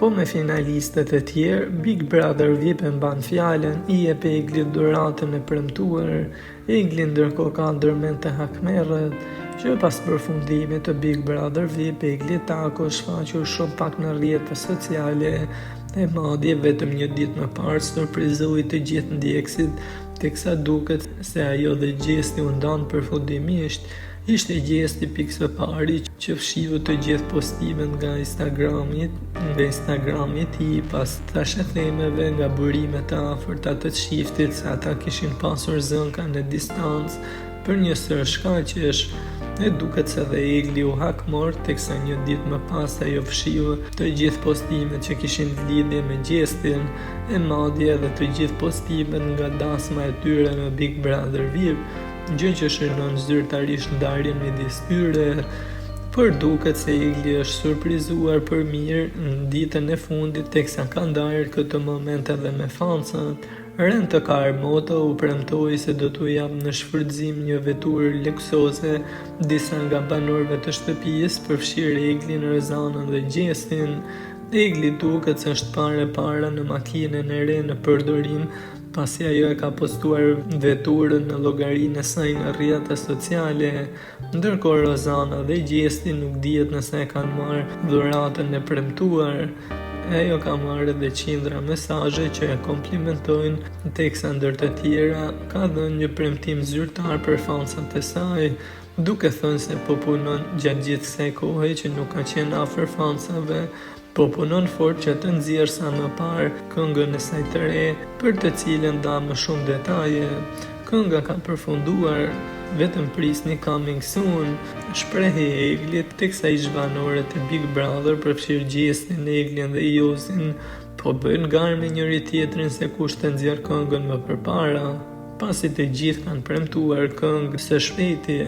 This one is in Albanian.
Po me finalistët e tjerë, Big Brother VIP e mban fjalën, i jep Eglit dhuratën e premtuar. Egli ndërkohë ka ndërmend të hakmerret që pas përfundimit të Big Brother VIP, Egli Tako shfaqur shumë pak në rrjetet sociale e madje vetëm një ditë më parë surprizoi të gjithë ndjekësit, teksa duket se ajo dhe gjesti u ndan përfundimisht. Ishte gjesti pikë së pari që fshiu të gjithë postimet nga Instagrami i tij pas trashëthemeve nga burimet të afërta të çiftit se ata kishin pasur zënka në distancë për një sër shkaqesh. E duket se dhe Egli u hakmor, teksa një ditë më pas ajo fshiu të gjithë postimet që kishin lidhje me gjestin, e madje edhe të gjithë postimet nga dasma e tyre në Big Brother VIP, gjë që shënon zyrtarisht ndarjen midis tyre. Por duket se Egli është surprizuar për mirë në ditën e fundit, teksa ka ndarë këtë moment edhe me fansat. Rend të Karmoto u premtoi se do t'u jap në shfrytëzim një veturë luksoze disa nga banorëve të shtëpisë për fshirë Eglin, Rëzanën dhe Gjestin. Egli duket se është para në makinën e re në përdorim, pasi ajo e ka postuar veturën në llogarinë e saj në rrjetet sociale, ndërkohë Rozana dhe Gjesti nuk dihet nëse e kanë marrë dhuratën e premtuar. Ajo ka marrë edhe qindra mesazhe që e komplimentojnë, teksa ndër të tjera ka dhënë një premtim zyrtar për fansat e saj, duke thënë se po punon gjatë gjithë kësaj kohe që nuk ka qenë afër fansave, po punon fort që të nxjerrë sa më parë këngën e saj të re, për të cilën dha më shumë detaje. Kënga ka përfunduar, vetëm prisni coming soon, shprehi Eglit, teksa ish banorët e Big Brother përfshirë Gjestin, Eglin dhe Jozin po bëjnë garë me njëri tjetrin se kush të nxjerrë këngën më përpara, pasi të gjithë kanë premtuar këngë së shpejti.